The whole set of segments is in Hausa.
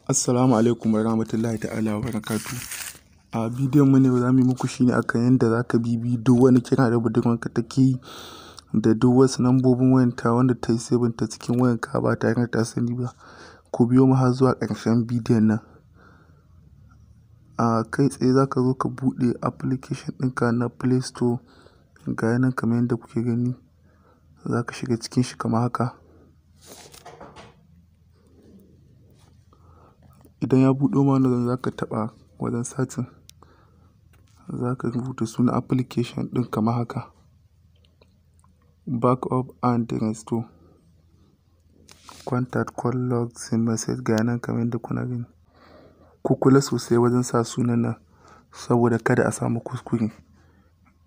Assalamu alaikum warahmatullahi ta'ala wa barakatu. A bidiyon mu ne za mu yi muku shine akan yadda za ka bibi duk wani kira da budurwarka take yi da duk wasu lambobin wayanta wanda ta yi saving ta cikin wayanka ba tare da ta sani ba. Ku biyo mu har zuwa ƙarshen bidiyon nan. A kai tsaye za ka zo ka buɗe application ɗinka na Play Store, ga yanan kamar yadda kuke gani. Za ka shiga cikin shi kamar haka. Idan ya buɗo ma wannan za ka taɓa wajen satin, za ka rubuta sunan application ɗin kamar haka: backup and restore, contact, call log, send message. Ga yanan kamar yadda kuna gani. Ku kula sosai wajen sa sunan nan saboda kada a samu kuskure.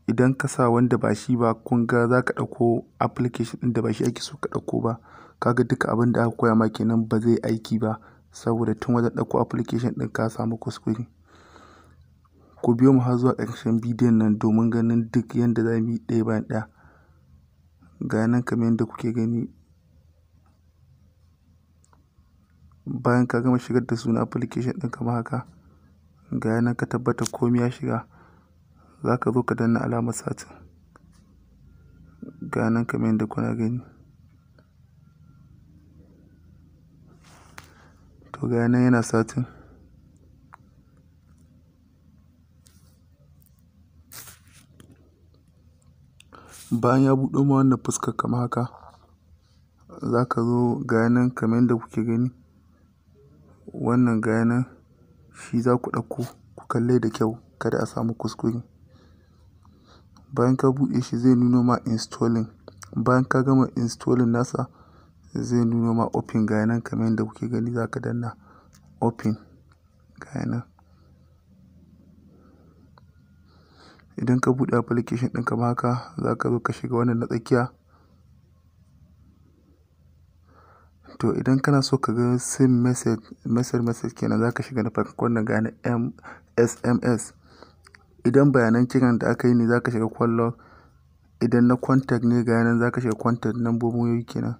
Idan ka sa wanda ba shi ba, kun ga za ka ɗauko application ɗin da ba shi ake so ka ɗauko ba. Kaga duka abin da aka koya ma kenan ba zai aiki ba saboda tun wajen ɗauko application ɗin ka samu kuskure. Ku biyo mu har zuwa ƙarshen bidiyon nan domin ganin duk yadda za mu yi ɗaya bayan ɗaya. Ga nan kamar yadda kuke gani. Bayan ka gama shigar da sunan application ɗin kamar haka, ga nan ka tabbata komai ya shiga, za ka zo ka danna alamar satin. Ga nan kamar yadda kuna gani. To ga nan yana satin. Bayan ya buɗo ma wannan fuskar kamar haka, za ka zo ga nan kamar yadda kuke gani. Wannan ga nan shi za ku ɗauko, ku kalle da kyau kada a samu kuskure. Bayan ka buɗe shi zai nuno ma installing. Bayan ka gama installing nasa zai nuno ma open. Ga nan kamar yadda kuke gani, za ka danna open. Ga nan. Idan ka buɗe application ɗin kamar haka, za ka zo ka shiga wannan na tsakiya. To idan kana so ka ga send message kenan, za ka shiga na farkon nan, ga na SMS. Idan bayanan kiran da aka yi ne, za ka shiga call log. Idan na contact ne, ga nan za ka shiga contact, lambobin wayoyi kenan.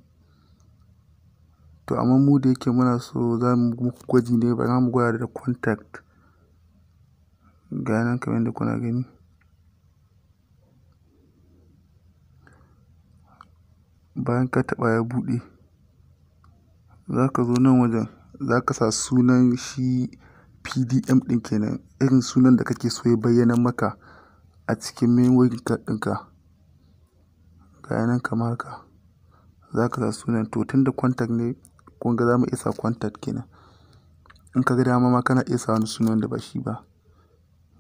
To amma mu da yake muna so za mu muku gwaji ne, ba za mu gwada da contact. Ga nan kamar yadda kuna gani. Bayan ka taɓa ya buɗe, za ka zo nan wajen, za ka sa sunan shi PDM ɗin kenan, irin sunan da kake so ya bayyana maka a cikin memory card ɗinka. Ga nan kamar haka. Za ka sa sunan. To tun da contact ne, kun ga za mu iya sa contact kenan. In ka ga dama ma kana iya sa wani sunan da ba shi ba.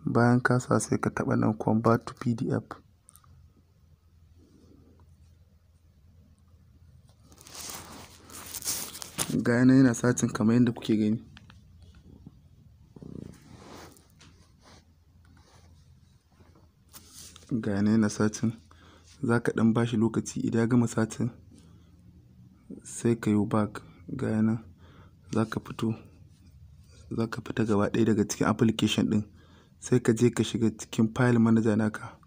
Bayan ka sa sai ka taɓa nan convert to PDF. Ga nan yana satin kamar yadda kuke gani. Ga nan yana satin. Za ka ɗan bashi lokaci. Idan ya gama satin sai ka yi back. Ga nan za ka fita gaba ɗaya daga cikin application ɗin, sai ka je ka shiga cikin file manager naka.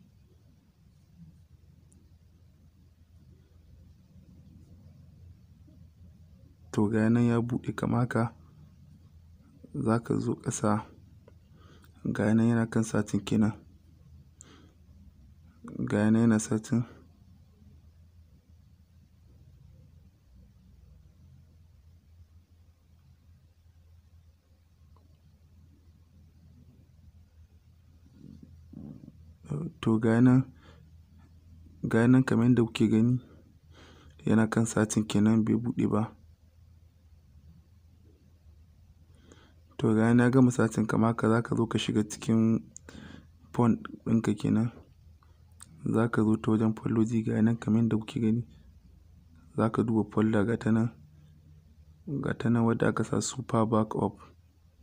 To ga nan ya buɗe kamar haka. Za ka zo ƙasa. Ga nan yana kan satin kenan. Ga nan yana satin. To ga nan kamar yadda kuke gani, yana kan satin kenan, bai buɗe ba. To ga ya gama satin kamar haka. Za ka zo ka shiga cikin phone ɗinka kenan. Za ka zo ta wajen folloji. Ga nan kamar yadda kuke gani. Za ka duba folder ga ta nan. Ga ta nan wadda aka sa super backup.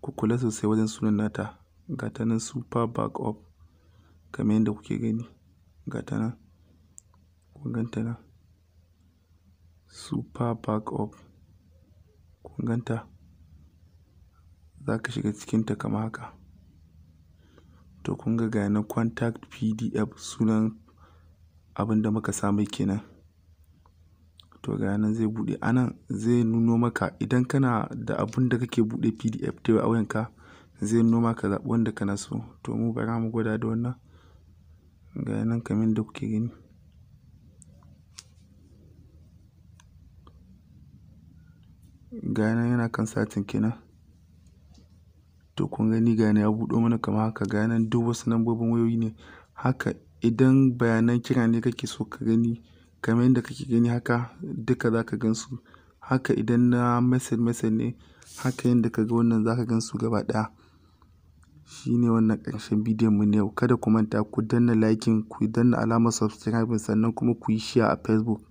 Ku kula sosai wajen sunan nata. Ga ta nan super backup kamar yadda kuke gani. Ga ta nan. Kun ganta nan. Super backup. Kun ganta. Za ka shiga cikinta kamar haka. To kun ga nan contact PDF, sunan abin da muka samu kenan. To ga nan zai buɗe. Anan zai nuno maka idan kana da abun da kake buɗe PDF da a wayanka, zai nuno maka zaɓi wanda kana so. To mu bara mu gwada da wannan. Ga nan kamar yadda kuke gani. Ga nan yana kan satin kenan. To kun gani ga nan ya buɗo mana kamar haka. Ga nan duk wasu lambobin wayoyi ne. Haka idan bayanan kira ne kake so ka gani kamar yadda kake gani haka duka za ka gan su. Haka idan na message ne haka yadda ka ga wannan za ka gan su gaba ɗaya. Shi ne wannan ƙarshen bidiyon mu na yau. Kada ku manta ku danna liking, ku danna alamar subscribe sannan kuma ku yi share a Facebook.